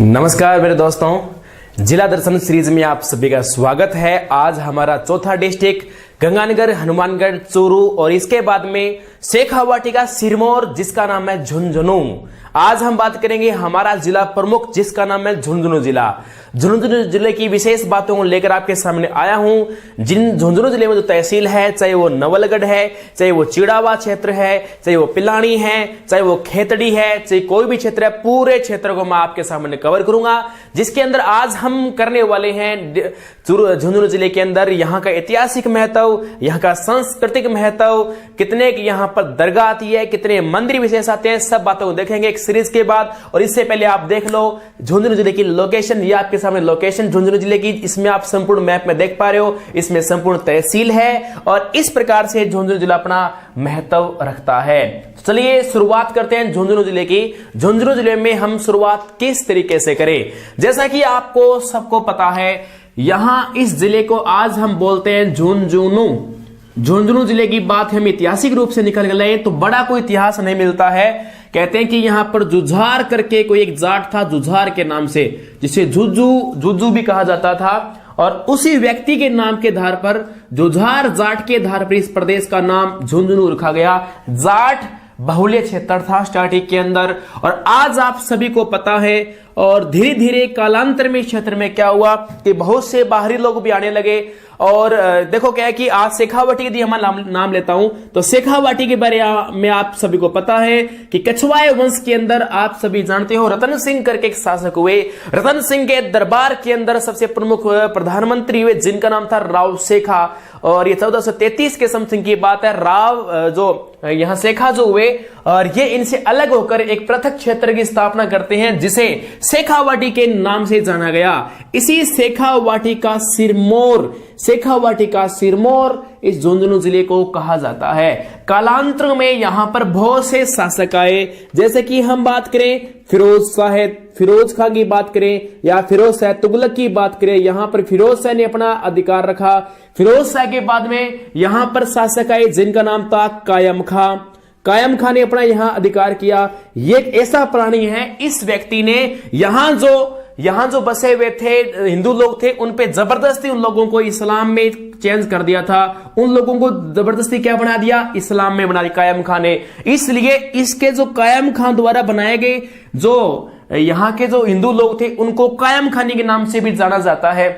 नमस्कार मेरे दोस्तों, जिला दर्शन सीरीज में आप सभी का स्वागत है। आज हमारा चौथा डिस्ट्रिक्ट गंगानगर, हनुमानगढ़, चूरू और इसके बाद में शेखावाटी, सिरमौर जिसका नाम है झुंझुनू। आज हम बात करेंगे हमारा जिला प्रमुख जिसका नाम है झुंझुनू जिला। झुंझुनू जिले की विशेष बातों को लेकर आपके सामने आया हूं। जिन झुंझुनू जिले में जो तहसील है, चाहे वो नवलगढ़ है, चाहे वो चिड़ावा क्षेत्र है, चाहे वो पिलानी है, चाहे वो खेतड़ी है, चाहे कोई भी क्षेत्र है, पूरे क्षेत्र को मैं आपके सामने कवर करूंगा। जिसके अंदर आज हम करने वाले हैं झुंझुनू जिले के अंदर यहाँ का ऐतिहासिक महत्व, यहाँ का सांस्कृतिक महत्व, कितने यहाँ पर दरगाह आती है, कितने मंदिर विशेष आते हैं, सब बातों को देखेंगे एक सीरीज के बाद। और इससे पहले आप देख लो झुंझुनू जिले की लोकेशन, ये आपके सामने लोकेशन झुंझुनू जिले की। इसमें आप संपूर्ण मैप में देख पा रहे हो, इसमें संपूर्ण तहसील है और इस प्रकार से झुंझुनू जिला अपना महत्व रखता है। तो चलिए शुरुआत करते हैं झुंझुनू जिले की। झुंझुनू जिले में हम शुरुआत किस तरीके से करें, जैसा कि आपको सबको पता है, यहां इस जिले को आज हम बोलते हैं झुंझुनू। झुंझुनू जिले की बात हम ऐतिहासिक रूप से निकल गए तो बड़ा कोई इतिहास नहीं मिलता है। कहते हैं कि यहां पर जुझार करके कोई एक जाट था, जुझार के नाम से, जिसे जुजू भी कहा जाता था। और उसी व्यक्ति के नाम के आधार पर, जुझार जाट के आधार पर इस प्रदेश का नाम झुंझुनू रखा गया। जाट बहुल्य क्षेत्र था स्टार्टिंग के अंदर, और आज आप सभी को पता है। और धीरे धीरे कालांतर में क्षेत्र में क्या हुआ कि बहुत से बाहरी लोग भी आने लगे। और देखो क्या है कि आज शेखावाटी यदि हम नाम लेता हूं तो शेखावाटी के बारे में आप सभी को पता है कि कछवाए वंश के अंदर आप सभी जानते हो रतन सिंह करके एक शासक हुए। रतन सिंह के दरबार के अंदर सबसे प्रमुख प्रधानमंत्री हुए जिनका नाम था राव शेखा। और ये 1433 के समथिंग की बात है। राव जो यहां शेखा जो हुए और ये इनसे अलग होकर एक पृथक क्षेत्र की स्थापना करते हैं जिसे शेखावाटी के नाम से जाना गया। इसी शेखावाटी का सिरमौर इस झुंझुनू जिले को कहा जाता है। कालांतर में यहां पर बहुत से शासक आए, जैसे कि हम बात करें फिरोज खां की बात करें या फिरोज शाह तुगलक की बात करें, यहां पर फिरोज शाह ने अपना अधिकार रखा। फिरोज शाह के बाद में यहां पर शासक आए जिनका नाम था कायम खां ने अपना यहां अधिकार किया। ये एक ऐसा प्राणी है, इस व्यक्ति ने यहां जो बसे हुए थे हिंदू लोग थे, उन पे जबरदस्ती उन लोगों को इस्लाम में चेंज कर दिया था। उन लोगों को जबरदस्ती क्या बना दिया, इस्लाम में बना दिया कायम खां ने। इसलिए इसके जो कायम खां द्वारा बनाए गए जो यहां के जो हिंदू लोग थे उनको कायम खानी के नाम से भी जाना जाता है।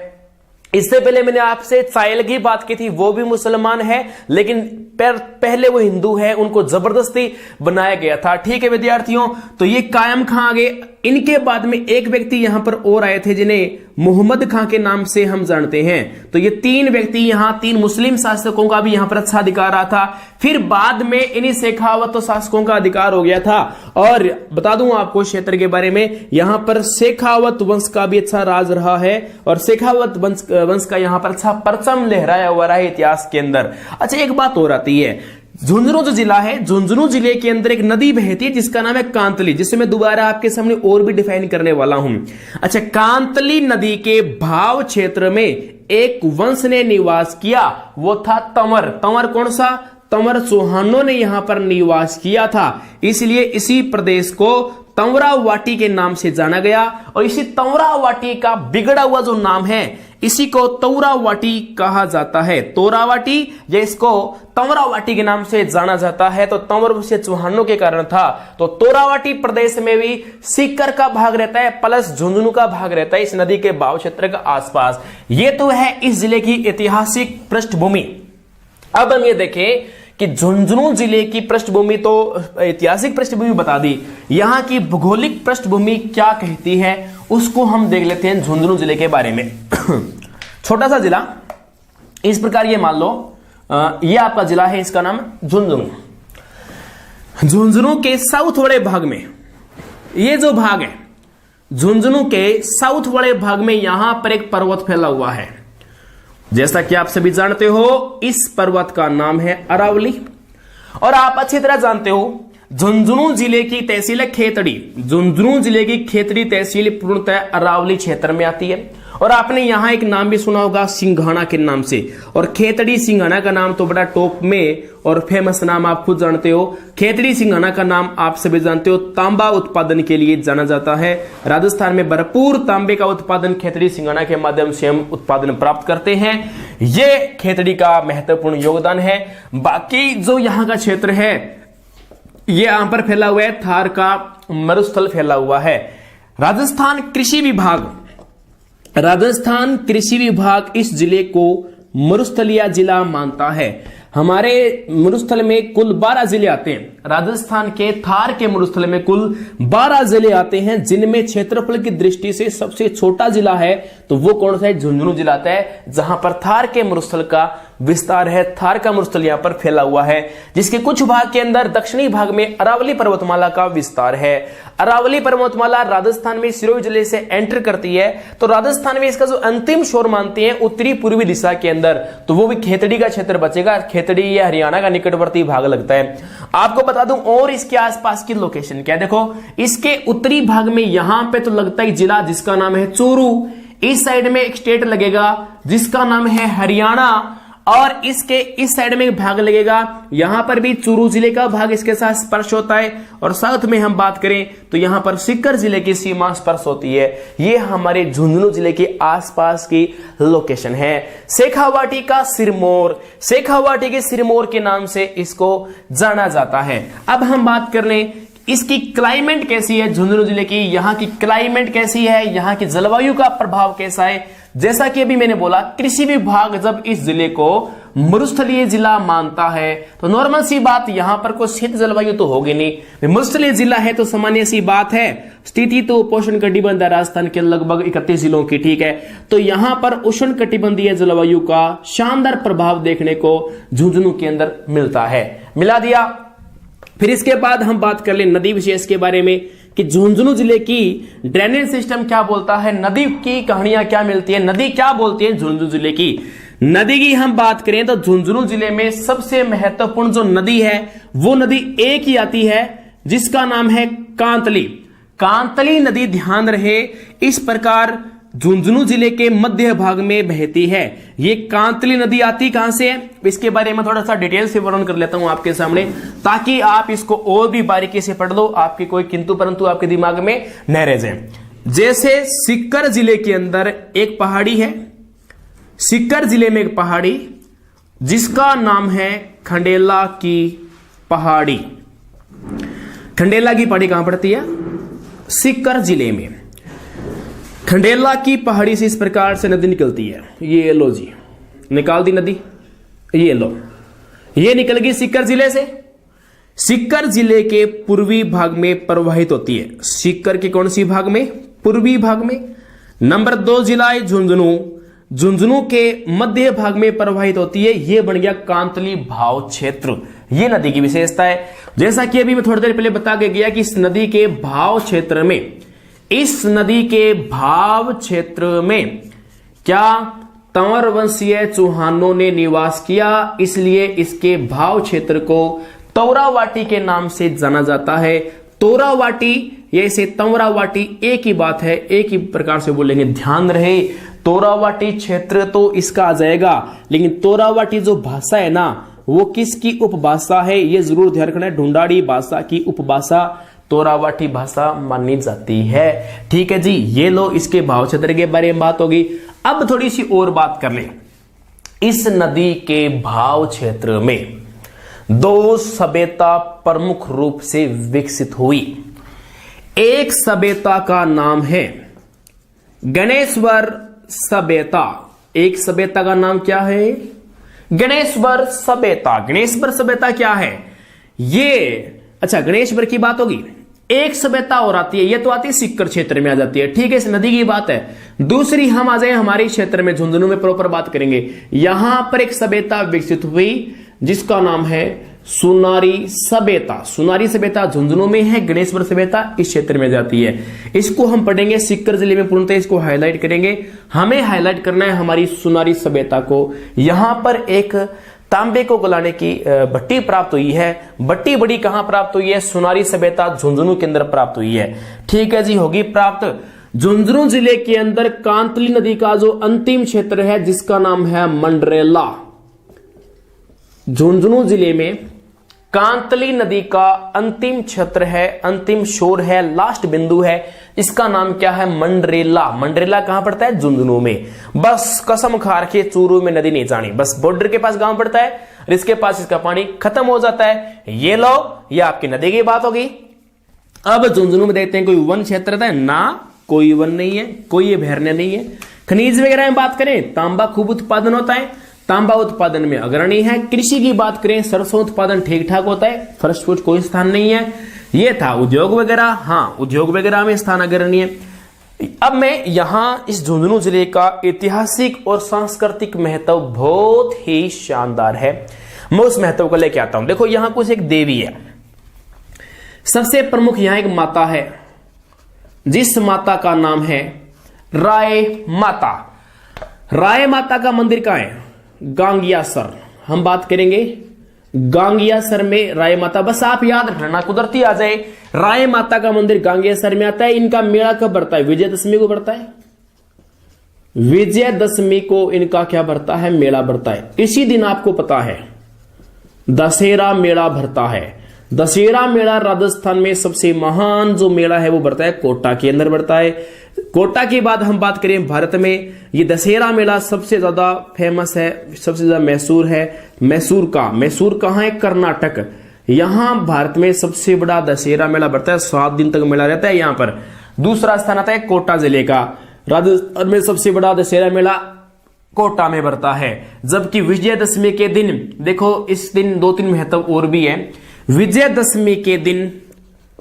इससे पहले मैंने आपसे चायल की बात की थी, वो भी मुसलमान है लेकिन पहले वो हिंदू है, उनको जबरदस्ती बनाया गया था। ठीक है विद्यार्थियों, तो ये कायम खां आगे। इनके बाद में एक व्यक्ति यहां पर और आए थे जिन्हें मोहम्मद खां के नाम से हम जानते हैं। तो ये तीन व्यक्ति यहां, तीन मुस्लिम शासकों का भी यहां पर अच्छा अधिकार रहा था। फिर बाद में इन्हीं शेखावत शासकों का अधिकार हो गया था। और बता दूं आपको क्षेत्र के बारे में, यहां पर शेखावत वंश का भी अच्छा राज रहा है और शेखावत वंश का यहां पर अच्छा परचम लहराया हुआ रहा है इतिहास के अंदर। अच्छा, एक बात और आती है, झुंझुनू जो जिला है, झुंझुनू जिले के अंदर एक नदी बहती है जिसका नाम है कांतली, जिसे मैं दोबारा आपके सामने और भी डिफाइन करने वाला हूं। अच्छा, कांतली नदी के भाव क्षेत्र में एक वंश ने निवास किया, वो था तंवर। तंवर कौन सा? तंवर चौहानों ने यहां पर निवास किया था, इसलिए इसी प्रदेश को तंवरावाटी के नाम से जाना गया। और इसी तंवरावाटी का बिगड़ा हुआ जो नाम है, इसी को तौरावाटी कहा जाता है। तौरावाटी या इसको तंवरावाटी के नाम से जाना जाता है। तो तंवर से चौहानों के कारण था। तो तौरावाटी प्रदेश में भी सीकर का भाग रहता है प्लस झुंझुनू का भाग रहता है इस नदी के भाव क्षेत्र के आसपास। ये तो है इस जिले की ऐतिहासिक पृष्ठभूमि। अब हम ये देखें कि झुंझुनू जिले की पृष्ठभूमि तो ऐतिहासिक पृष्ठभूमि बता दी, यहां की भौगोलिक पृष्ठभूमि क्या कहती है उसको हम देख लेते हैं झुंझुनू जिले के बारे में। छोटा सा जिला, इस प्रकार ये मान लो ये आपका जिला है, इसका नाम झुंझुनू। झुंझुनू के साउथ वाले भाग में, ये जो भाग है झुंझुनू के साउथ वाले भाग में, यहां पर एक पर्वत फैला हुआ है। जैसा कि आप सभी जानते हो, इस पर्वत का नाम है अरावली। और आप अच्छी तरह जानते हो झुंझुनू जिले की तहसील है खेतड़ी। झुंझुनू जिले की खेतड़ी तहसील पूर्णतः अरावली क्षेत्र में आती है। और आपने यहां एक नाम भी सुना होगा सिंघाना के नाम से, और खेतड़ी सिंघाना का नाम तो बड़ा टॉप में और फेमस नाम आप खुद जानते हो। खेतड़ी सिंघाना का नाम आप सभी जानते हो, तांबा उत्पादन के लिए जाना जाता है। राजस्थान में भरपूर तांबे का उत्पादन खेतड़ी सिंघाना के माध्यम से हम उत्पादन प्राप्त करते हैं। ये खेतड़ी का महत्वपूर्ण योगदान है। बाकी जो यहाँ का क्षेत्र है ये यहां पर फैला हुआ है, थार का मरुस्थल फैला हुआ है। राजस्थान कृषि विभाग इस जिले को मरुस्थलीय जिला मानता है। हमारे मरुस्थल में कुल 12 जिले आते हैं। राजस्थान के थार के मरुस्थल में कुल 12 जिले आते हैं, जिनमें क्षेत्रफल की दृष्टि से सबसे छोटा जिला है तो वो कौन सा है? झुंझुनू जिला आता है, जहां पर थार के मरुस्थल का विस्तार है। थार का मरुस्थल यहां पर फैला हुआ है, जिसके कुछ भाग के अंदर दक्षिणी भाग में अरावली पर्वतमाला का विस्तार है। अरावली पर्वतमाला राजस्थान में सिरोही जिले से एंटर करती है, तो राजस्थान में इसका जो अंतिम छोर मानते हैं उत्तरी पूर्वी दिशा के अंदर, तो वो भी खेतड़ी का क्षेत्र बचेगा। खेतड़ी या हरियाणा का निकटवर्ती भाग लगता है। आपको बता दूं और इसके आसपास की लोकेशन क्या है। देखो, इसके उत्तरी भाग में यहां पे तो लगता है जिला जिसका नाम है चूरू। इस साइड में एक स्टेट लगेगा जिसका नाम है हरियाणा, और इसके इस साइड में एक भाग लगेगा, यहां पर भी चूरू जिले का भाग इसके साथ स्पर्श होता है। और साउथ में हम बात करें तो यहां पर सीकर जिले की सीमा स्पर्श होती है। ये हमारे झुंझुनू जिले के आसपास की लोकेशन है। शेखावाटी का सिरमौर, शेखावाटी के सिरमौर के नाम से इसको जाना जाता है। अब हम बात कर लें इसकी क्लाइमेट कैसी है। झुंझुनू जिले की यहाँ की क्लाइमेट कैसी है, यहाँ की जलवायु का प्रभाव कैसा है। जैसा कि अभी मैंने बोला, कृषि विभाग जब इस जिले को मरुस्थलीय जिला मानता है तो नॉर्मल सी बात, यहां पर कोई शीत जलवायु तो होगी नहीं। मरुस्थलीय जिला है तो सामान्य सी बात है। स्थिति तो उपोष्ण कटिबंध राजस्थान के लगभग 31 जिलों की, ठीक है। तो यहां पर उष्ण कटिबंधीय जलवायु का शानदार प्रभाव देखने को झुंझुनू के अंदर मिलता है। मिला दिया। फिर इसके बाद हम बात कर ले नदी विशेष के बारे में कि झुंझुनू जिले की ड्रेनेज सिस्टम क्या बोलता है, नदी की कहानियां क्या मिलती है, नदी क्या बोलती है झुंझुनू जिले की। नदी की हम बात करें तो झुंझुनू जिले में सबसे महत्वपूर्ण जो नदी है वो नदी एक ही आती है, जिसका नाम है कांतली। कांतली नदी, ध्यान रहे, इस प्रकार झुंझुनू जिले के मध्य भाग में बहती है। ये कांतली नदी आती कहां से है, इसके बारे में थोड़ा सा डिटेल से वर्णन कर लेता हूं आपके सामने, ताकि आप इसको और भी बारीकी से पढ़ लो, आपकी कोई किंतु परंतु आपके दिमाग में न रह जाए। जैसे सीकर जिले के अंदर एक पहाड़ी है, सीकर जिले में एक पहाड़ी जिसका नाम है खंडेला की पहाड़ी। खंडेला की पहाड़ी कहां पड़ती है? सीकर जिले में। खंडेला की पहाड़ी से इस प्रकार से नदी निकलती है। ये लो जी, निकाल दी नदी, ये लो, ये निकल गई सीकर जिले से। सीकर जिले के पूर्वी भाग में प्रवाहित होती है। सीकर के कौन सी भाग में? पूर्वी भाग में। नंबर 2 जिला है झुंझुनू। झुंझुनू के मध्य भाग में प्रवाहित होती है। यह बन गया कांतली भाव क्षेत्र। यह नदी की विशेषता है। जैसा कि अभी मैं थोड़ी देर पहले बता के गया कि इस नदी के भाव क्षेत्र में, इस नदी के भाव क्षेत्र में क्या तंवर वंशीय चौहानों ने निवास किया, इसलिए इसके भाव क्षेत्र को तौरावाटी के नाम से जाना जाता है। तौरावाटी या इसे तंवरावाटी एक ही बात है, एक ही प्रकार से बोलेंगे। ध्यान रहे, तौरावाटी क्षेत्र तो इसका आ जाएगा, लेकिन तौरावाटी जो भाषा है ना वो किसकी उपभाषा है, ये जरूर ध्यान रखना है। ढूंढाड़ी भाषा की उपभाषा तौरावाटी भाषा मानी जाती है। ठीक है जी, ये लो इसके भाव क्षेत्र के बारे में बात होगी। अब थोड़ी सी और बात कर लें। इस नदी के भाव क्षेत्र में 2 सभ्यता प्रमुख रूप से विकसित हुई। एक सभ्यता का नाम है गणेश्वर सभ्यता। एक सभ्यता का नाम क्या है? गणेश्वर सभ्यता। गणेश्वर सभ्यता क्या है ये? अच्छा, गणेश्वर की बात होगी। एक सभ्यता और आती है, ये तो आती है सीकर क्षेत्र में आ जाती है, ठीक है, इस नदी की बात है। दूसरी हम आ जाए हमारे क्षेत्र में, झुंझुनू में प्रॉपर बात करेंगे। यहां पर एक सभ्यता विकसित हुई जिसका नाम है सुनारी सभ्यता। सुनारी सभ्यता झुंझुनू में है, गणेश्वर सभ्यता इस क्षेत्र में जाती है। इसको हम पढ़ेंगे सीकर जिले में, पूर्णतः इसको हाईलाइट करेंगे। हमें हाईलाइट करना है हमारी सुनारी सभ्यता को। यहां पर एक तांबे को गलाने की भट्टी प्राप्त हुई है। भट्टी बड़ी कहां प्राप्त हुई है? सुनारी सभ्यता झुंझुनू के अंदर प्राप्त हुई है। ठीक है जी, होगी प्राप्त। झुंझुनू जिले के अंदर कांतली नदी का जो अंतिम क्षेत्र है जिसका नाम है मंडरेला। झुंझुनू जिले में कांतली नदी का अंतिम क्षेत्र है, अंतिम शोर है, लास्ट बिंदु है, इसका नाम क्या है? मंडरेला। मंडरेला कहां पड़ता है? झुंझुनू में। बस कसम खार के चूरू में नदी नहीं जानी, बस बॉर्डर के पास गांव पड़ता है और इसके पास इसका पानी खत्म हो जाता है। ये लो, ये आपकी नदी की बात होगी। अब झुंझुनू में देखते हैं कोई वन क्षेत्र है ना, कोई वन नहीं है, कोई ये अभयारण्य नहीं है। खनिज वगैरह में बात करें, तांबा खूब उत्पादन होता है, तांबा उत्पादन में अग्रणी है। कृषि की बात करें, सरसों उत्पादन ठीक ठाक होता है, फर्स्ट फुट कोई स्थान नहीं है। ये था उद्योग वगैरह, हाँ उद्योग वगैरह में स्थान अग्रणी है। अब मैं यहां इस झुंझुनू जिले का ऐतिहासिक और सांस्कृतिक महत्व बहुत ही शानदार है, मैं उस महत्व को लेके आता हूं। देखो यहां कुछ एक देवी है, सबसे प्रमुख यहां एक माता है जिस माता का नाम है राय माता। राय माता का मंदिर कहां है? गांगियासर। हम बात करेंगे गांगियासर में राय माता, बस आप याद रखना कुदरती आ जाए। राय माता का मंदिर गांगियासर में आता है। इनका मेला कब बढ़ता है? विजयदशमी को बढ़ता है। विजयदशमी को इनका क्या बढ़ता है? मेला बढ़ता है। इसी दिन आपको पता है दशहरा मेला भरता है। दशहरा मेला राजस्थान में सबसे महान जो मेला है वो बढ़ता है कोटा के अंदर बढ़ता है। कोटा के बाद हम बात करें भारत में, ये दशहरा मेला सबसे ज्यादा फेमस है, सबसे ज्यादा मैसूर है। मैसूर का, मैसूर कहां है? कर्नाटक। यहां भारत में सबसे बड़ा दशहरा मेला बढ़ता है, 7 दिन तक मेला रहता है यहां पर। दूसरा स्थान आता है कोटा जिले का। राजस्थान में सबसे बड़ा दशहरा मेला कोटा में बढ़ता है। जबकि विजयदशमी के दिन, देखो इस दिन 2-3 महत्व और भी है। विजयदशमी के दिन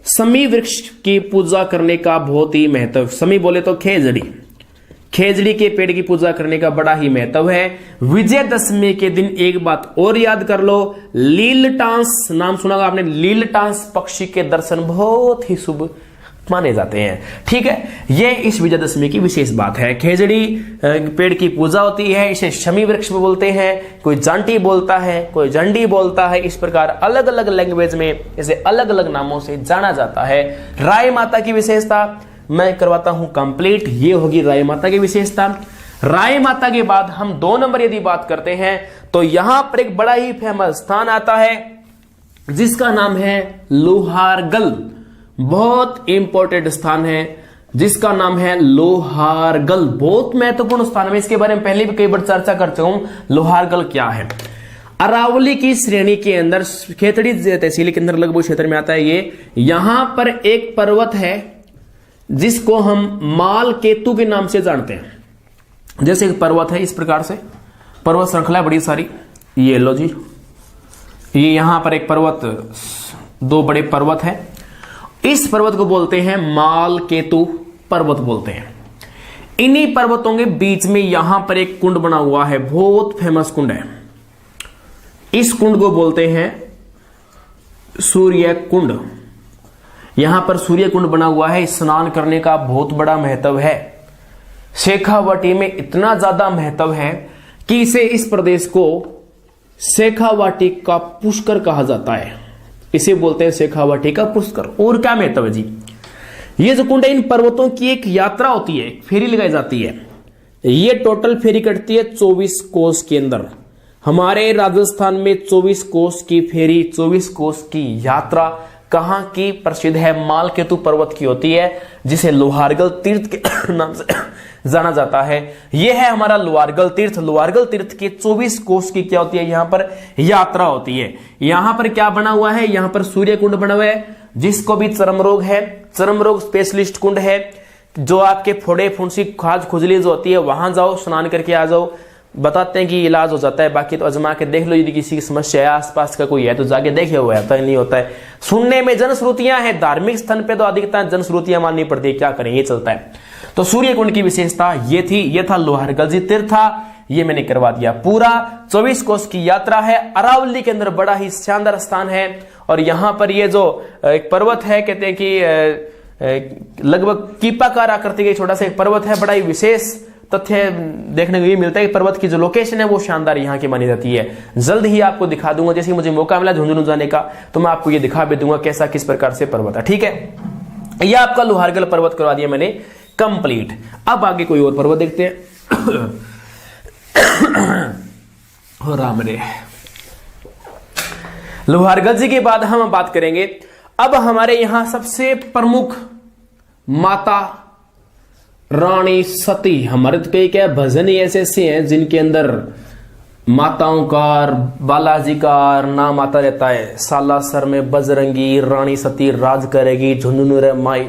समी वृक्ष की पूजा करने का बहुत ही महत्व, समी बोले तो खेजड़ी, खेजड़ी के पेड़ की पूजा करने का बड़ा ही महत्व है। विजयदशमी के दिन एक बात और याद कर लो, लीलटांस, नाम सुना होगा आपने, लीलटांस पक्षी के दर्शन बहुत ही शुभ माने जाते हैं। ठीक है, ये इस विजयदशमी की विशेष बात है। खेजड़ी पेड़ की पूजा होती है, इसे शमी वृक्ष भी बोलते हैं, कोई जांटी बोलता है, कोई झंडी बोलता है। इस प्रकार अलग अलग लैंग्वेज में इसे अलग अलग नामों से जाना जाता है। राय माता की विशेषता मैं करवाता हूं कंप्लीट, ये होगी राय माता की विशेषता। राय माता के बाद हम 2 नंबर यदि बात करते हैं तो यहां पर एक बड़ा ही फेमस स्थान आता है जिसका नाम है लोहारगल। बहुत इंपॉर्टेंट स्थान है जिसका नाम है लोहारगल, बहुत महत्वपूर्ण स्थान है। इसके बारे में पहले भी कई बार चर्चा कर चुका हूं। लोहारगल क्या है? अरावली की श्रेणी के अंदर, खेतड़ी तहसील के अंदर लगभग क्षेत्र में आता है ये। यहां पर एक पर्वत है जिसको हम माल केतु के नाम से जानते हैं। जैसे एक पर्वत है, इस प्रकार से पर्वत श्रृंखला बड़ी सारी, ये लो जी, ये यहां पर एक पर्वत, 2 बड़े पर्वत है। इस पर्वत को बोलते हैं माल केतु पर्वत बोलते हैं। इन्हीं पर्वतों के बीच में यहां पर एक कुंड बना हुआ है, बहुत फेमस कुंड है। इस कुंड को बोलते हैं सूर्य कुंड। यहां पर सूर्य कुंड बना हुआ है, स्नान करने का बहुत बड़ा महत्व है। शेखावाटी में इतना ज्यादा महत्व है कि इसे, इस प्रदेश को शेखावाटी का पुष्कर कहा जाता है। इसे बोलते हैं शेखावाटी का पुष्कर। और क्या महत्व है जी? ये जो कुंड है, इन पर्वतों की एक यात्रा होती है, फेरी लगाई जाती है। ये टोटल फेरी कटती है 24 कोस के अंदर। हमारे राजस्थान में 24 कोस की फेरी, 24 कोस की यात्रा कहां की प्रसिद्ध है? मालकेतु पर्वत की होती है, जिसे लोहारगल तीर्थ के नाम से जाना जाता है। यह है हमारा लोहारगल तीर्थ। लोहारगल तीर्थ के 24 कोस की क्या होती है? यहां पर यात्रा होती है। यहां पर क्या बना हुआ है? यहां पर सूर्य कुंड बना हुआ है, जिसको भी चर्म रोग है, चर्म रोग स्पेशलिस्ट कुंड है। जो आपके फोड़े फुंसी खाज खुजली जो होती है, वहां जाओ, स्नान करके आ जाओ, बताते हैं कि इलाज हो जाता है। बाकी तो अजमा के देख लो, यदि किसी की समस्या है, आसपास का कोई है तो जाके देखे हुआ है, तो नहीं होता है। सुनने में जनश्रुतियां हैं, धार्मिक स्थल पे तो अधिकता जनश्रुतियां माननी पड़ती है, क्या करें, ये चलता है। तो सूर्य कुंड की विशेषता ये थी, ये था लोहारगल जी तीर्थ था, ये मैंने करवा दिया पूरा। 24 कोस की यात्रा है, अरावली के अंदर बड़ा ही शानदार स्थान है। और यहां पर ये जो एक पर्वत है, कहते हैं कि लगभग कीपाकार आकृति का छोटा सा एक पर्वत है। बड़ा ही विशेष तथ्य देखने को ये मिलता है कि पर्वत की जो लोकेशन है वो शानदार यहाँ की मानी जाती है। जल्द ही आपको दिखा दूंगा, जैसे मुझे मौका मिला झुंझुनू जाने का तो मैं आपको ये दिखा भी दूंगा कैसा किस प्रकार से पर्वत है। ठीक है, यह आपका लोहारगल पर्वत करवा दिया मैंने। कंप्लीट। अब आगे कोई और पर्वत देखते हैं। हो राम रे, लोहारगज्जी के बाद हम बात करेंगे अब हमारे यहां सबसे प्रमुख माता रानी सती। हमारे तो कई क्या भजन ही ऐसे ऐसे हैं जिनके अंदर माताओं का बालाजी का नाम आता रहता है। सालासर में बजरंगी रानी सती राज करेगी, झुंझुनू रे माई।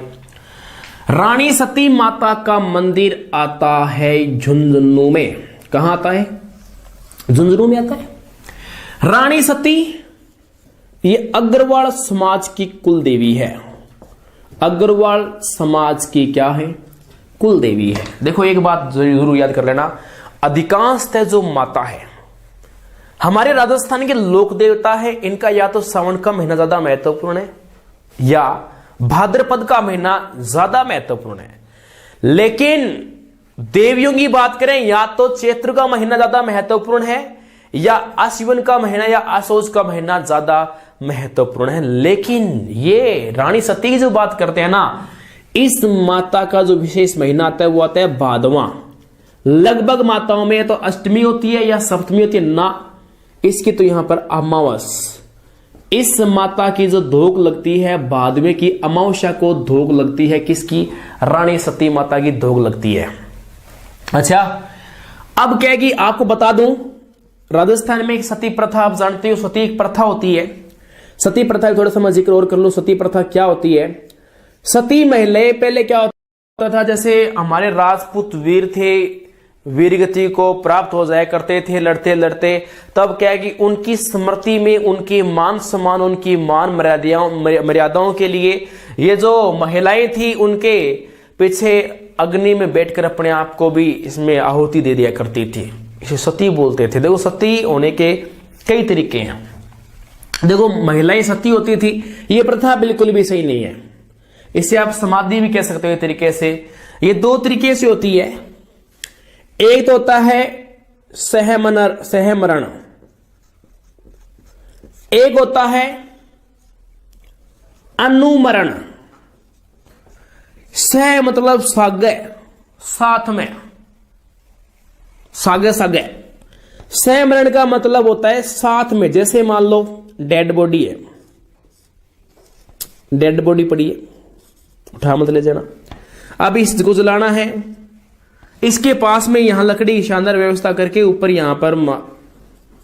रानी सती माता का मंदिर आता है झुंझुनू में। कहां आता है? झुंझुनू में आता है। रानी सती ये अग्रवाल समाज की कुल देवी है। अग्रवाल समाज की क्या है? कुल देवी है। देखो एक बात जरूर याद कर लेना, अधिकांशतः जो माता है हमारे राजस्थान के लोक देवता है, इनका या तो सावन का महीना ज्यादा महत्वपूर्ण है या भाद्रपद का महीना ज्यादा महत्वपूर्ण है। लेकिन देवियों की बात करें या तो चैत्र का महीना ज्यादा महत्वपूर्ण है या आश्विन का महीना या आसोज का महीना ज्यादा महत्वपूर्ण है। लेकिन ये रानी सती की जो बात करते हैं ना, इस माता का जो विशेष महीना आता है वो आता है भादवा। लगभग माताओं में तो अष्टमी होती है या सप्तमी होती है ना, इसकी तो यहां पर अमावस। इस माता की जो धोक लगती है भादवे की अमावस्या को धोक लगती है किसकी? रानी सती माता की धोक लगती है। अच्छा, अब क्या है कि आपको बता दूं, राजस्थान में एक सती प्रथा आप जानते हो, सती एक प्रथा होती है। सती प्रथा थोड़ा सा मैं जिक्र और कर लूं। सती प्रथा क्या होती है? सती महिलाएं पहले क्या होता था, जैसे हमारे राजपूत वीर थे, वीरगति को प्राप्त हो जाया करते थे लड़ते लड़ते, तब क्या है कि उनकी स्मृति में उनकी मान सम्मान, उनकी मान मर्यादाओं के लिए ये जो महिलाएं थी उनके पीछे अग्नि में बैठकर अपने आप को भी इसमें आहुति दे दिया करती थी। इसे सती बोलते थे। देखो सती होने के कई तरीके हैं। देखो महिलाएं सती होती थी, ये प्रथा बिल्कुल भी सही नहीं है। इसे आप समाधि भी कह सकते हो तरीके से। ये दो तरीके से होती है। एक तो होता है सहमरण, एक होता है अनुमरण। सह मतलब सागे, साथ में, सागे सागे। सहमरण का मतलब होता है साथ में। जैसे मान लो डेड बॉडी है, डेड बॉडी पड़ी है, उठा मत ले जाना। अब इसको जलाना है, इसके पास में यहां लकड़ी की शानदार व्यवस्था करके ऊपर यहां पर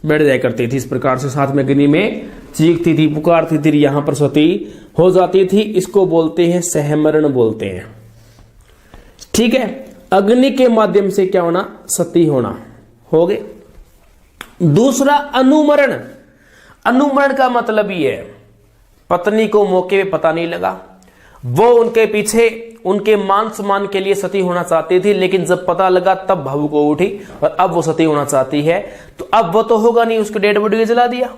बैठ जाया करती थी। इस प्रकार से साथ में अग्नि में चीखती थी, पुकारती थी, यहां पर सती हो जाती थी। इसको बोलते हैं सहमरण बोलते हैं। ठीक है, अग्नि के माध्यम से क्या होना? सती होना। हो गए। दूसरा अनुमरण। अनुमरण का मतलब ये है पत्नी को मौके पे पता नहीं लगा, वो उनके पीछे उनके मान सम्मान के लिए सती होना चाहती थी, लेकिन जब पता लगा तब भावुक हो उठी और अब वो सती होना चाहती है। तो अब वो तो होगा नहीं, उसके डेड बॉडी को जला दिया,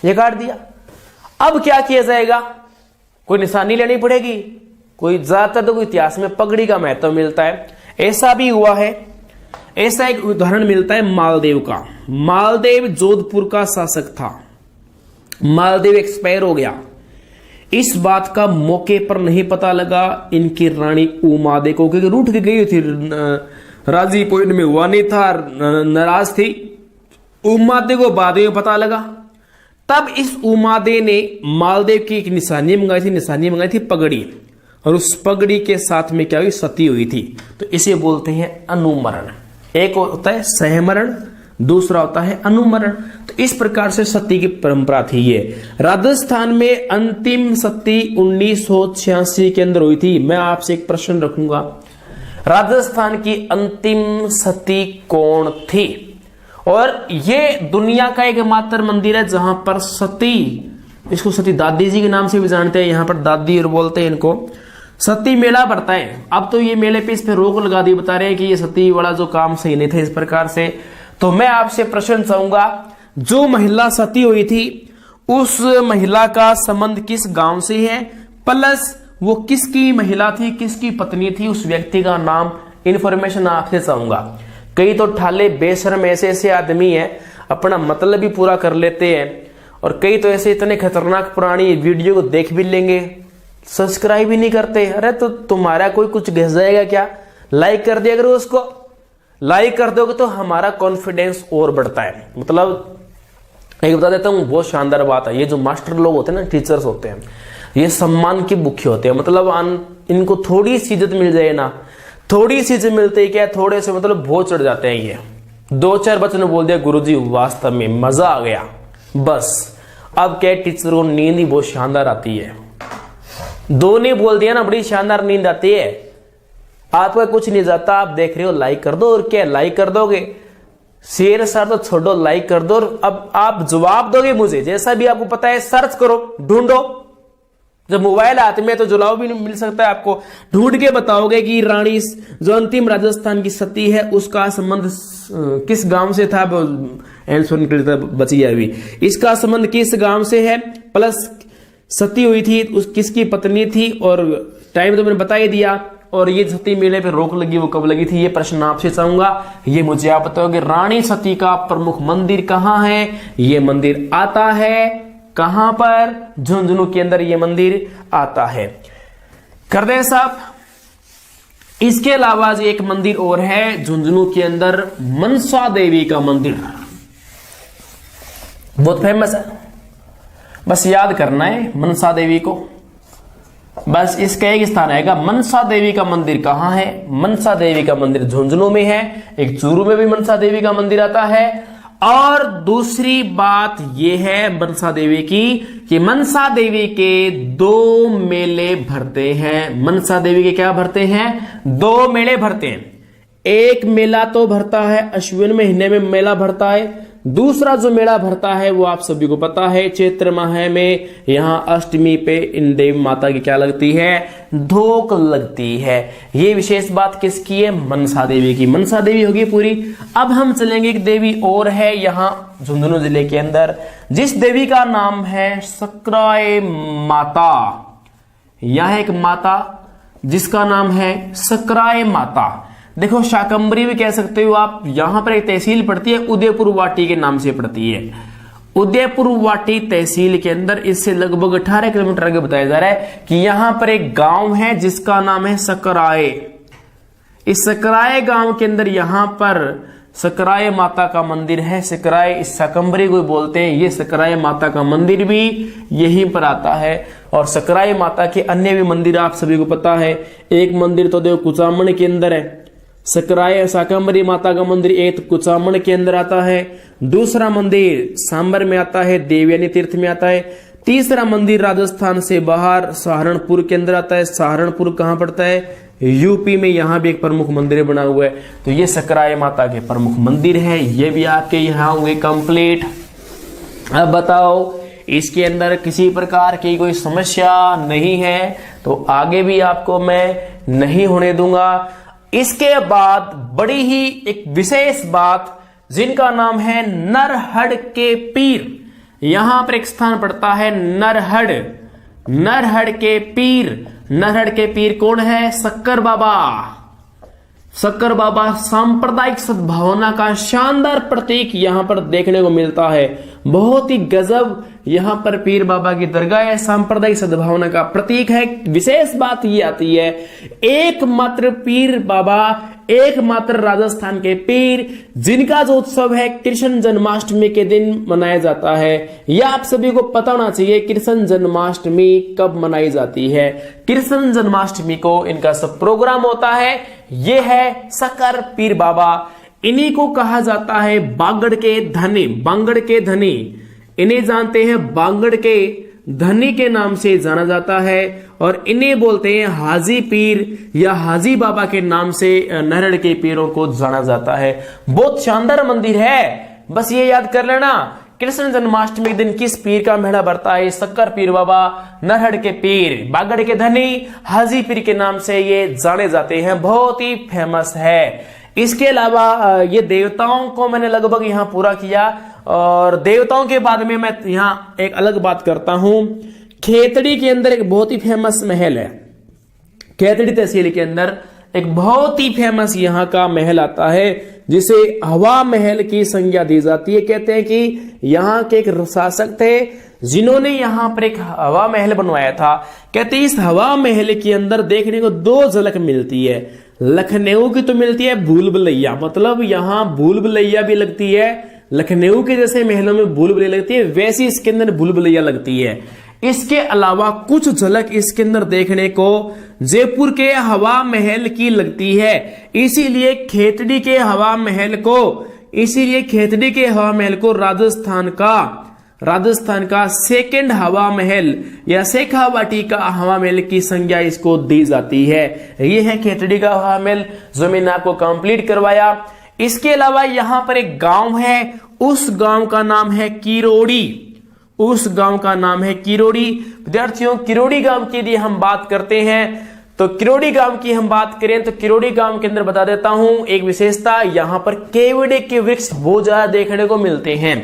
ये काट दिया। अब क्या किया जाएगा? कोई निशानी लेनी पड़ेगी। कोई ज्यादातर तो इतिहास में पगड़ी का महत्व मिलता है, ऐसा भी हुआ है। ऐसा एक उदाहरण मिलता है मालदेव का। मालदेव जोधपुर का शासक था। मालदेव एक्सपायर हो गया। इस बात का मौके पर नहीं पता लगा इनकी रानी उमादे को, क्योंकि रूठ के गई थी, राजी पॉइंट में हुआ नहीं था, नाराज थी। उमादे को बाद में पता लगा। तब इस उमादे ने मालदेव की एक निशानी मंगाई थी पगड़ी, और उस पगड़ी के साथ में क्या हुई? सती हुई थी। तो इसे बोलते हैं अनुमरण। एक होता है सहमरण, दूसरा होता है अनुमरण। तो इस प्रकार से सती की परंपरा थी। ये राजस्थान में अंतिम सती 1986 के अंदर हुई थी। मैं आपसे एक प्रश्न रखूंगा, राजस्थान की अंतिम सती कौन थी? और ये दुनिया का एकमात्र मंदिर है जहां पर सती, इसको सती दादी जी के नाम से भी जानते हैं, यहां पर दादी और बोलते हैं इनको। सती मेला बढ़ता है। अब तो ये मेले पे इस पे रोक लगा दी, बता रहे हैं कि ये सती वाला जो काम सही नहीं था इस प्रकार से। तो मैं आपसे प्रश्न चाहूंगा, जो महिला सती हुई थी उस महिला का संबंध किस गांव से है, प्लस वो किसकी महिला थी, किसकी पत्नी थी, उस व्यक्ति का नाम, इंफॉर्मेशन आपसे चाहूंगा। कई तो ठाले बेशर्म ऐसे आदमी हैं, अपना मतलब भी पूरा कर लेते हैं, और कई तो ऐसे इतने खतरनाक पुरानी वीडियो को देख भी लेंगे सब्सक्राइब ही नहीं करते। अरे तो तुम्हारा कोई कुछ घिस जाएगा क्या? लाइक कर दिया करो उसको। लाइक कर दोगे तो हमारा कॉन्फिडेंस और बढ़ता है। मतलब एक बता देता हूँ, बहुत शानदार बात है। ये जो मास्टर लोग होते हैं ना, टीचर्स होते हैं, ये सम्मान के भूखे होते हैं। मतलब इनको थोड़ी सी इज्जत मिल जाए ना, थोड़ी सी इज्जत मिलते ही क्या, थोड़े से मतलब बहुत चढ़ जाते हैं। ये 2-4 बच्चों ने बोल दिया गुरुजी वास्तव में मजा आ गया, बस अब क्या टीचर को नींद ही बहुत शानदार आती है। 2 ने बोल दिया ना, बड़ी शानदार नींद आती है। आपका कुछ नहीं जाता, आप देख रहे हो, लाइक कर दो। और क्या लाइक कर दोगे? शेयर सर तो छोड़ो, लाइक कर दो। अब आप जवाब दोगे मुझे, जैसा भी आपको पता है सर्च करो, ढूंढो। जब मोबाइल हाथ में तो जुलाव भी मिल सकता है आपको, ढूंढ के बताओगे कि रानी जो अंतिम राजस्थान की सती है उसका संबंध किस गांव से था। आंसर निकलता बची है अभी। इसका संबंध किस गांव से है, प्लस सती हुई थी उस किसकी पत्नी थी, और टाइम तो मैंने बता ही दिया। और ये सती मेले पे रोक लगी वो कब लगी थी, ये प्रश्न आपसे चाहूंगा, ये मुझे आप बताओगे। रानी सती का प्रमुख मंदिर कहां है? ये मंदिर आता है कहां पर? झुंझुनू के अंदर ये मंदिर आता है। कर दे साहब। इसके अलावा एक मंदिर और है झुंझुनू के अंदर, मनसा देवी का मंदिर, बहुत फेमस है। बस याद करना है मनसा देवी को, बस इसका एक स्थान आएगा। मनसा देवी का मंदिर कहां है? मनसा देवी का मंदिर झुंझुनू में है। एक चूरू में भी मनसा देवी का मंदिर आता है। और दूसरी बात यह है मनसा देवी की कि मनसा देवी के 2 मेले भरते हैं। मनसा देवी के क्या भरते हैं? 2 मेले भरते हैं। एक मेला तो भरता है अश्विन महीने में मेला भरता है। दूसरा जो मेला भरता है वो आप सभी को पता है, चैत्र माह में यहां अष्टमी पे इन देवी माता की क्या लगती है? धोक लगती है। ये विशेष बात किसकी है? मनसा देवी की। मनसा देवी होगी पूरी। अब हम चलेंगे, एक देवी और है यहां झुंझुनू जिले के अंदर, जिस देवी का नाम है सकराय माता। यह एक माता जिसका नाम है सकराय माता। देखो शाकंभरी भी कह सकते हो आप। यहां पर एक तहसील पड़ती है, उदयपुर वाटी के नाम से पड़ती है। उदयपुर वाटी तहसील के अंदर इससे लगभग 18 किलोमीटर आगे बताया जा रहा है कि यहां पर एक गांव है जिसका नाम है सकराय। इस सकराय गांव के अंदर यहां पर सकराय माता का मंदिर है। सकराय इस शाकंभरी को बोलते हैं। ये सकराय माता का मंदिर भी यहीं पर आता है। और सकराय माता के अन्य भी मंदिर आप सभी को पता है। एक मंदिर तो देखो कुचामन के अंदर है, सकराय शाकंभरी माता का मंदिर एक कुचामन के अंदर आता है। दूसरा मंदिर सांबर में आता है, देवयानी तीर्थ में आता है। तीसरा मंदिर राजस्थान से बाहर सहारनपुर के अंदर आता है। सहारनपुर कहां पड़ता है? यूपी में। यहां भी एक प्रमुख मंदिर बना हुआ है। तो ये सकराय माता के प्रमुख मंदिर है। ये भी आपके यहां होंगे कंप्लीट। अब बताओ, इसके अंदर किसी प्रकार की कोई समस्या नहीं है तो आगे भी आपको मैं नहीं होने दूंगा। इसके बाद बड़ी ही एक विशेष बात, जिनका नाम है नरहड़ के पीर। यहां पर एक स्थान पड़ता है नरहड़। नरहड़ के पीर। नरहड़ के पीर कौन है? शक्कर बाबा। शक्कर बाबा सांप्रदायिक सद्भावना का शानदार प्रतीक यहां पर देखने को मिलता है। बहुत ही गजब यहां पर पीर बाबा की दरगाह है, सांप्रदायिक सद्भावना का प्रतीक है। विशेष बात ये आती है, एकमात्र पीर बाबा, एकमात्र राजस्थान के पीर जिनका जो उत्सव है कृष्ण जन्माष्टमी के दिन मनाया जाता है। यह आप सभी को पता होना चाहिए कृष्ण जन्माष्टमी कब मनाई जाती है। कृष्ण जन्माष्टमी को इनका सब प्रोग्राम होता है। ये है शक्कर पीर बाबा। इन्हीं को कहा जाता है बांगड़ के धनी। बांगड़ के धनी, इन्हें जानते हैं बांगड़ के धनी के नाम से जाना जाता है। और इन्हें बोलते हैं हाजी पीर या हाजी बाबा के नाम से नरहड़ के पीरों को जाना जाता है। बहुत शानदार मंदिर है। बस ये याद कर लेना, कृष्ण जन्माष्टमी के दिन किस पीर का मेला भरता है? शक्कर पीर बाबा, नरहड़ के पीर, बांगड़ के धनी, हाजी पीर के नाम से ये जाने जाते हैं। बहुत ही फेमस है। इसके अलावा ये देवताओं को मैंने लगभग यहां पूरा किया। और देवताओं के बाद में मैं यहां एक अलग बात करता हूं। खेतड़ी के अंदर एक बहुत ही फेमस महल है। खेतड़ी तहसील के अंदर एक बहुत ही फेमस यहां का महल आता है जिसे हवा महल की संज्ञा दी जाती है। कहते हैं कि यहां के एक शासक थे जिन्होंने यहाँ पर एक हवा महल बनवाया था। कहते इस हवा महल के अंदर देखने को दो झलक मिलती है। लखनऊ की तो मिलती है भूल भुलैया, मतलब यहाँ भूल भुलैया भी लगती है। लखनऊ के जैसे महलों में भूल भुलैया लगती है, वैसी इसके अंदर भूल भुलैया लगती है। इसके अलावा कुछ झलक इसके अंदर देखने को जयपुर के हवा महल की लगती है। इसीलिए खेतड़ी के हवा महल को राजस्थान का सेकंड हवा महल या शेखावाटी का हवा महल की संज्ञा इसको दी जाती है। ये है खेतड़ी का हवा महल, जो मैंने आपको कंप्लीट करवाया। इसके अलावा यहां पर एक गांव है, उस गांव का नाम है किरोड़ी। विद्यार्थियों, किरोड़ी गांव की यदि हम बात करते हैं तो किरोड़ी गांव की हम बात करें तो किरोड़ी गांव के अंदर बता देता हूं एक विशेषता, यहां पर केवड़े के वृक्ष बहुत ज्यादा देखने को मिलते हैं।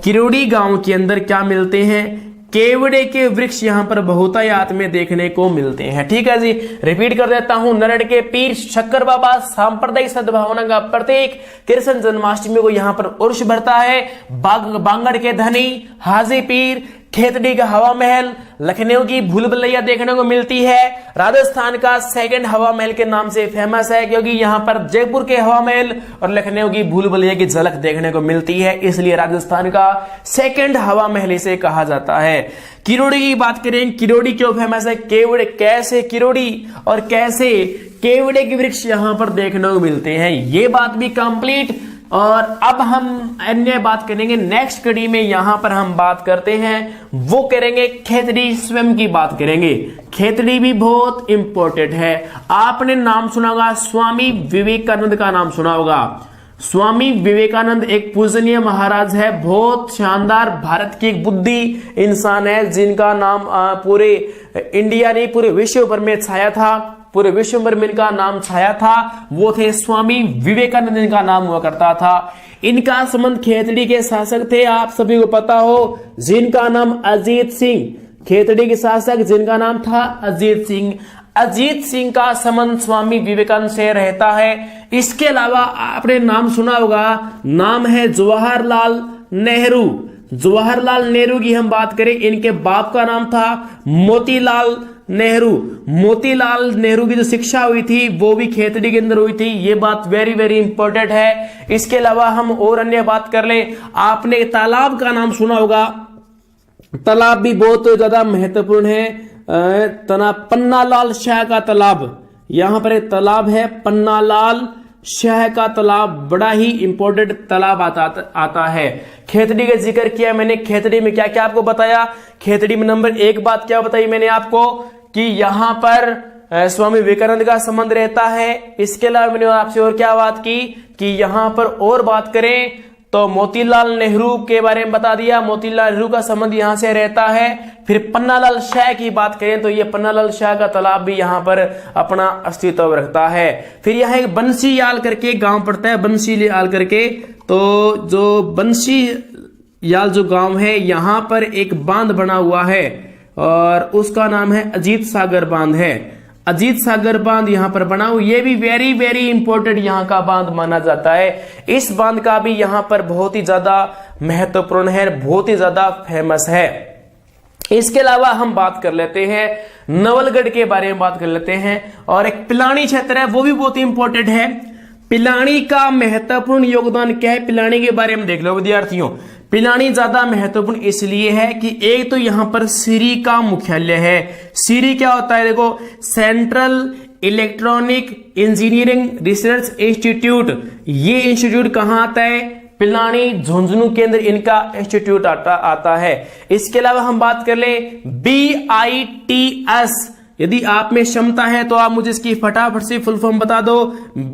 किरोड़ी गांव के अंदर क्या मिलते हैं? केवड़े के वृक्ष यहां पर बहुतायत में देखने को मिलते हैं। ठीक है जी, रिपीट कर देता हूं। नरड़ के पीर, शक्कर बाबा, सांप्रदायिक सद्भावना का प्रतीक, कृष्ण जन्माष्टमी को यहां पर उर्स भरता है। बांगड़ के धनी, हाजी पीर, खेतड़ी का हवा महल, लखनऊ की भूल भुलैया देखने को मिलती है। राजस्थान का सेकंड हवा महल के नाम से फेमस है, क्योंकि यहां पर जयपुर के हवा महल और लखनऊ की भूल भुलैया की झलक देखने को मिलती है, इसलिए राजस्थान का सेकंड हवा महल इसे कहा जाता है। किरोड़ी की बात करें, किरोड़ी क्यों फेमस है? केवड़े, कैसे किरोड़ी और कैसे केवड़े के वृक्ष यहां पर देखने को मिलते हैं, ये बात भी कंप्लीट। और अब हम अन्य बात करेंगे नेक्स्ट कड़ी में, यहां पर हम बात करते हैं वो करेंगे खेतड़ी स्वयं की बात करेंगे। खेतड़ी भी बहुत इंपॉर्टेंट है। आपने नाम सुना होगा, स्वामी विवेकानंद का नाम सुना होगा। स्वामी विवेकानंद एक पूजनीय महाराज है, बहुत शानदार, भारत की एक बुद्धि इंसान है, जिनका नाम पूरे इंडिया नहीं पूरे विश्व भर में छाया था, पूरे विश्व भर में इनका नाम छाया था। वो थे स्वामी विवेकानंद, इनका नाम हुआ करता था। इनका संबंध खेतड़ी के शासक थे, आप सभी को पता हो, जिनका नाम अजीत सिंह, खेतड़ी के शासक जिनका नाम था अजीत सिंह। अजीत सिंह का संबंध स्वामी विवेकानंद से रहता है। इसके अलावा आपने नाम सुना होगा, नाम है जवाहरलाल नेहरू। जवाहरलाल नेहरू की हम बात करें, इनके बाप का नाम था मोतीलाल नेहरू। मोतीलाल नेहरू की जो शिक्षा हुई थी वो भी खेतड़ी के अंदर हुई थी, ये बात वेरी वेरी इंपॉर्टेंट है। इसके अलावा हम और अन्य बात कर ले, आपने तालाब का नाम सुना होगा, तालाब भी बहुत ज्यादा महत्वपूर्ण है। पन्नालाल शाह का तालाब, यहां पर एक तालाब है पन्नालाल शाह का तालाब, बड़ा ही इंपॉर्टेंट तालाब आता है। खेतड़ी का जिक्र किया मैंने, खेतड़ी में क्या क्या आपको बताया? खेतड़ी में नंबर एक बात क्या बताई मैंने आपको कि यहां पर स्वामी विवेकानंद का संबंध रहता है। इसके अलावा मैंने आपसे और क्या बात की कि यहां पर और बात करें तो मोतीलाल नेहरू के बारे में बता दिया, मोतीलाल नेहरू का संबंध यहां से रहता है। फिर पन्नालाल शाह की बात करें तो ये पन्नालाल शाह का तालाब भी यहां पर अपना अस्तित्व रखता है। फिर यहाँ एक बंसीयाल करके गांव पड़ता है, बंसीयाल करके, तो जो बंसीयाल जो गांव है यहां पर एक बांध बना हुआ है और उसका नाम है अजीत सागर बांध है। अजीत सागर बांध यहां पर बना हुआ, ये भी वेरी वेरी इंपॉर्टेंट यहां का बांध माना जाता है। इस बांध का भी यहां पर बहुत ही ज्यादा महत्वपूर्ण है, बहुत ही ज्यादा फेमस है। इसके अलावा हम बात कर लेते हैं नवलगढ़ के बारे में बात कर लेते हैं, और एक पिलानी क्षेत्र है वो भी बहुत इंपॉर्टेंट है। पिलानी का महत्वपूर्ण योगदान क्या है, पिलानी के बारे में देख लो विद्यार्थियों। पिलानी ज्यादा महत्वपूर्ण इसलिए है कि एक तो यहां पर सीरी का मुख्यालय है। सीरी क्या होता है देखो, central electronic engineering research institute. ये इंस्टीट्यूट कहां आता है? पिलानी झुंझुनू के अंदर इनका इंस्टीट्यूट आता है। इसके अलावा हम बात कर ले BITS, यदि आप में क्षमता है तो आप मुझे इसकी फटाफट से फुल फॉर्म बता दो।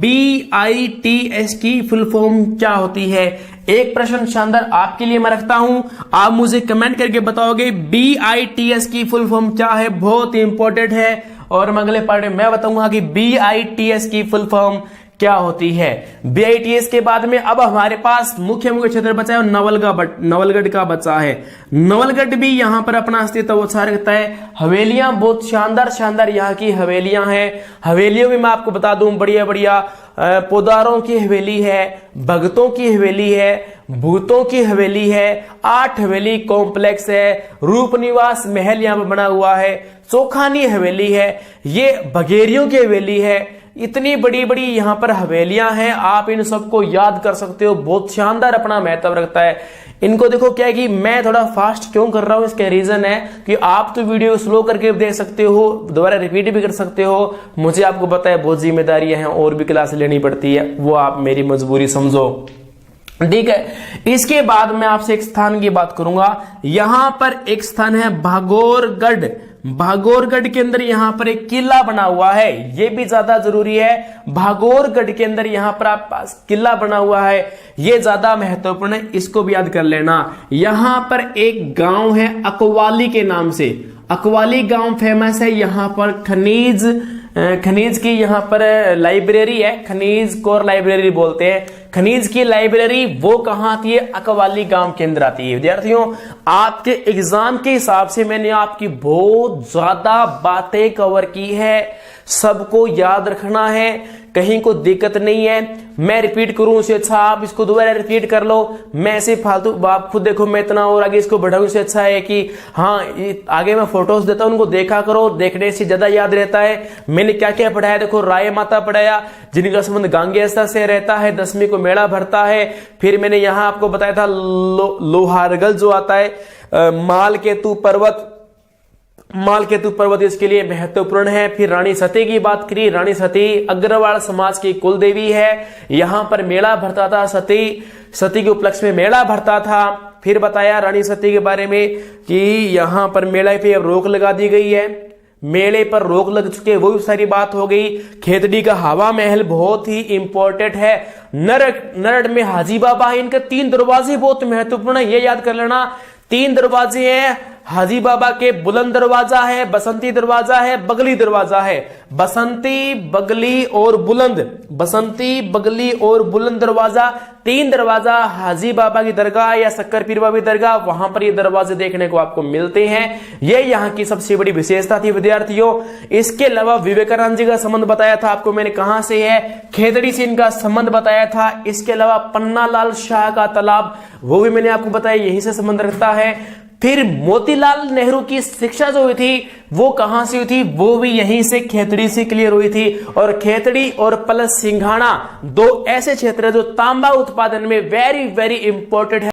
BITS की फुल फॉर्म क्या होती है? एक प्रश्न शानदार आपके लिए मैं रखता हूं, आप मुझे कमेंट करके बताओगे BITS की फुल फॉर्म क्या है, बहुत इंपॉर्टेंट है। और अगले पार्ट में मैं बताऊंगा कि BITS की फुल फॉर्म क्या होती है। BITS के बाद में अब हमारे पास मुख्य क्षेत्र बचा है नवलगढ़ का बचा है। नवलगढ़ भी यहाँ पर अपना अस्तित्व अच्छा रखता है। हवेलियां बहुत शानदार शानदार यहाँ की हवेलियां हैं। हवेलियों में मैं आपको बता दूं बढ़िया बढ़िया पोदारों की हवेली है, भगतों की हवेली है, भूतों की हवेली है, 8 हवेली कॉम्प्लेक्स है, रूप निवास महल यहाँ पर बना हुआ है, चोखानी हवेली है, ये बघेरियों की हवेली है। इतनी बड़ी बड़ी यहाँ पर हवेलियां हैं, आप इन सबको याद कर सकते हो। बहुत शानदार अपना महत्व रखता है। इनको देखो क्या है कि मैं थोड़ा फास्ट क्यों कर रहा हूं, इसका रीजन है कि आप तो वीडियो स्लो करके देख सकते हो, दोबारा रिपीट भी कर सकते हो। मुझे आपको पता है बहुत जिम्मेदारियां हैं और भी क्लास लेनी पड़ती है, वो आप मेरी मजबूरी समझो, ठीक है। इसके बाद मैं आपसे एक स्थान की बात करूंगा। यहां पर एक स्थान है भागोरगढ़। भागोरगढ़ के अंदर यहां पर एक किला बना हुआ है, यह भी ज्यादा जरूरी है। भागोरगढ़ के अंदर यहां पर आप पास किला बना हुआ है, यह ज्यादा महत्वपूर्ण है, इसको भी याद कर लेना। यहां पर एक गांव है अकवाली के नाम से, अकवाली गांव फेमस है। यहां पर खनिज की यहाँ पर लाइब्रेरी है, खनिज कोर लाइब्रेरी बोलते हैं। खनिज की लाइब्रेरी वो कहाँ आती है, अकवाली गांव के अंदर आती है। विद्यार्थियों, आपके एग्जाम के हिसाब से मैंने आपकी बहुत ज्यादा बातें कवर की है, सबको याद रखना है, कहीं को दिक्कत नहीं है। मैं रिपीट करूं उससे अच्छा आप इसको दोबारा रिपीट कर लो। मैं ऐसे फालतू आप खुद देखो, मैं इतना और आगे इसको बढ़ाऊं, इससे अच्छा है कि हाँ आगे मैं फोटोज देता हूं, उनको देखा करो, देखने से ज्यादा याद रहता है। मैंने क्या क्या पढ़ाया देखो, राय माता पढ़ाया जिनका संबंध गांगेस्ता से रहता है, 10वीं को मेला भरता है। फिर मैंने यहां आपको बताया था लोहारगल जो आता है, मालकेतु पर्वत इसके लिए महत्वपूर्ण है। फिर रानी सती की बात करी, रानी सती अग्रवाल समाज की कुल देवी है। यहां पर मेला भरता था, सती के उपलक्ष्य में मेला भरता था। फिर बताया रानी सती के बारे में कि यहां पर मेले पे अब रोक लगा दी गई है, मेले पर रोक लग चुके, वो भी सारी बात हो गई। खेतड़ी का हवा महल बहुत ही इंपॉर्टेंट है। नरड में हाजी बाबा है, इनके 3 दरवाजे बहुत महत्वपूर्ण है, ये याद कर लेना। 3 दरवाजे हैं हाजी बाबा के, बुलंद दरवाजा है, बसंती दरवाजा है, बगली दरवाजा है। बसंती, बगली और बुलंद, बसंती, बगली और बुलंद दरवाजा, 3 दरवाजा हाजी बाबा की दरगाह या शक्कर पीर बाबा की दरगाह, वहां पर ये दरवाजे देखने को आपको मिलते हैं। ये यहाँ की सबसे बड़ी विशेषता थी विद्यार्थियों। इसके अलावा विवेकानंद जी का संबंध बताया था आपको मैंने, कहां से है, खेतड़ी से इनका संबंध बताया था। इसके अलावा पन्नालाल शाह का तालाब, वो भी मैंने आपको बताया यहीं से संबंध रखता है। फिर मोतीलाल नेहरू की शिक्षा जो हुई थी वो कहां से हुई थी, वो भी यहीं से खेतड़ी से क्लियर हुई थी। और खेतड़ी और प्लस सिंघाड़ा 2 ऐसे क्षेत्र है जो तांबा उत्पादन में वेरी वेरी इंपॉर्टेंट है।